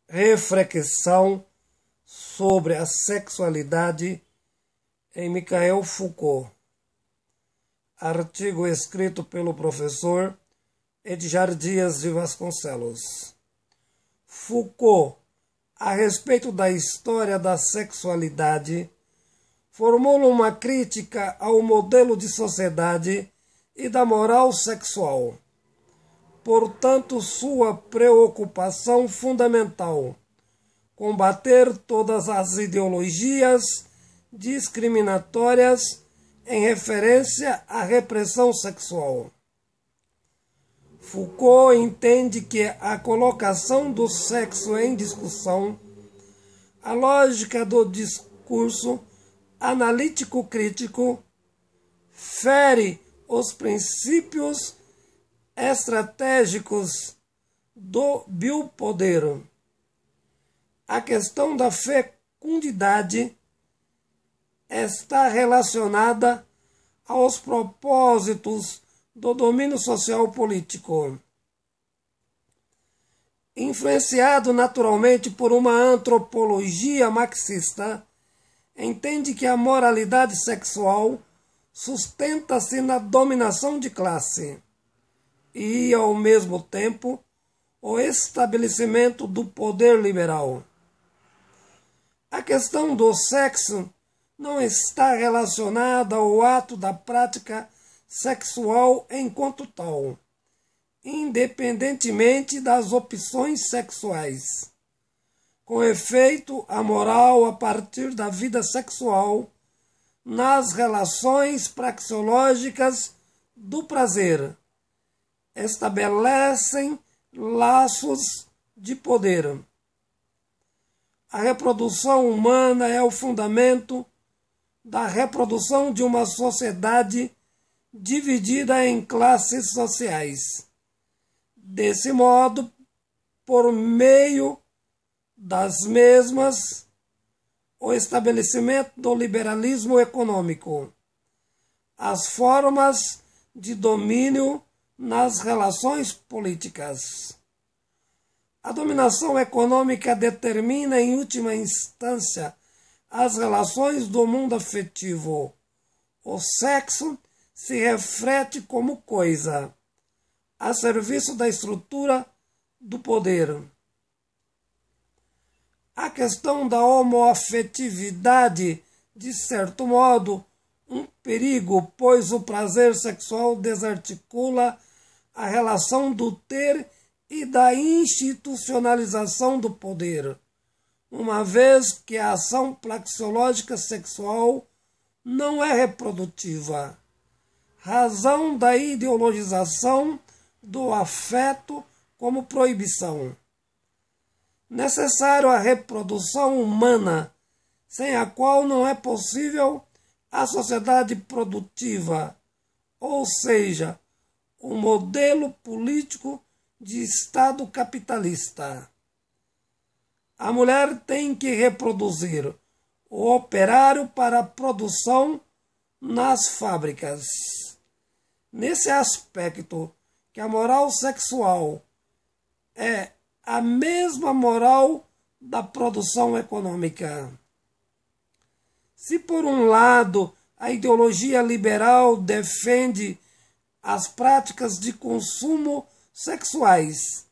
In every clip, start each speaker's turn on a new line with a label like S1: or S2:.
S1: Reflexão sobre a sexualidade em Michel Foucault. Artigo escrito pelo professor Edgar Dias de Vasconcelos. Foucault, a respeito da história da sexualidade, formula uma crítica ao modelo de sociedade e da moral sexual. Portanto, sua preocupação fundamental: combater todas as ideologias discriminatórias em referência à repressão sexual. Foucault entende que a colocação do sexo em discussão, a lógica do discurso analítico-crítico, fere os princípios estratégicos do biopoder. A questão da fecundidade está relacionada aos propósitos do domínio social político. Influenciado naturalmente por uma antropologia marxista, entende que a moralidade sexual sustenta-se na dominação de classe e, ao mesmo tempo, o estabelecimento do poder liberal. A questão do sexo não está relacionada ao ato da prática sexual enquanto tal, independentemente das opções sexuais. Com efeito, a moral a partir da vida sexual nas relações praxeológicas do prazer estabelecem laços de poder. A reprodução humana é o fundamento da reprodução de uma sociedade dividida em classes sociais. Desse modo, por meio das mesmas, o estabelecimento do liberalismo econômico, as formas de domínio nas relações políticas. A dominação econômica determina, em última instância, as relações do mundo afetivo. O sexo se reflete como coisa, a serviço da estrutura do poder. A questão da homoafetividade, de certo modo, um perigo, pois o prazer sexual desarticula a relação do ter e da institucionalização do poder, uma vez que a ação praxeológica sexual não é reprodutiva, razão da ideologização do afeto como proibição. Necessário a reprodução humana, sem a qual não é possível a sociedade produtiva, ou seja, o modelo político de Estado capitalista. A mulher tem que reproduzir o operário para a produção nas fábricas. Nesse aspecto, que a moral sexual é a mesma moral da produção econômica. Se, por um lado, a ideologia liberal defende as práticas de consumo sexuais,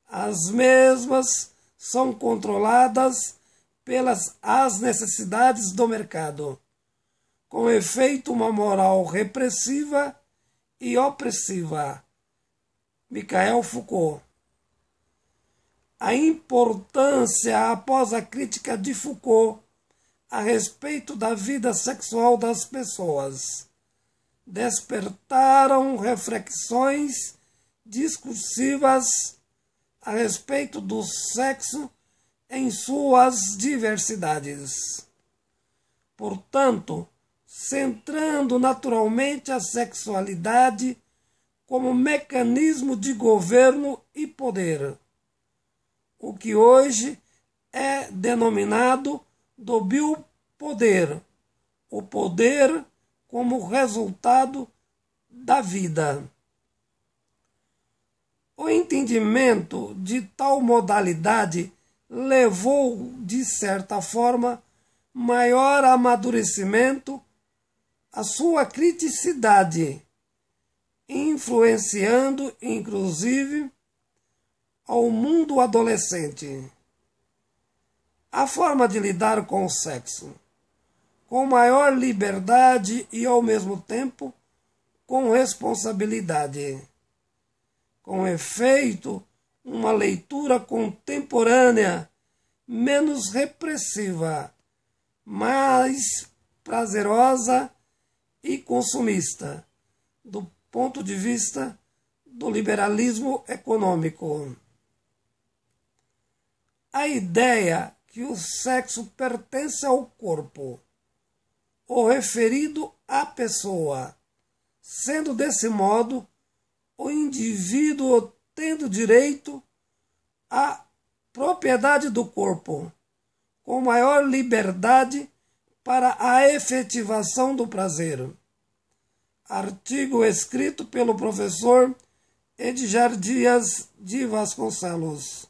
S1: as mesmas são controladas pelas as necessidades do mercado, com efeito uma moral repressiva e opressiva. Michel Foucault. A importância após a crítica de Foucault a respeito da vida sexual das pessoas despertaram reflexões discursivas a respeito do sexo em suas diversidades. Portanto, centrando naturalmente a sexualidade como mecanismo de governo e poder, o que hoje é denominado do biopoder, o poder como resultado da vida. O entendimento de tal modalidade levou, de certa forma, maior amadurecimento à sua criticidade, influenciando, inclusive, ao mundo adolescente. A forma de lidar com o sexo, com maior liberdade e, ao mesmo tempo, com responsabilidade. Com efeito, uma leitura contemporânea, menos repressiva, mais prazerosa e consumista, do ponto de vista do liberalismo econômico. A ideia que o sexo pertence ao corpo, ou referido à pessoa, sendo desse modo o indivíduo tendo direito à propriedade do corpo, com maior liberdade para a efetivação do prazer. Artigo escrito pelo professor Edgar Dias de Vasconcelos.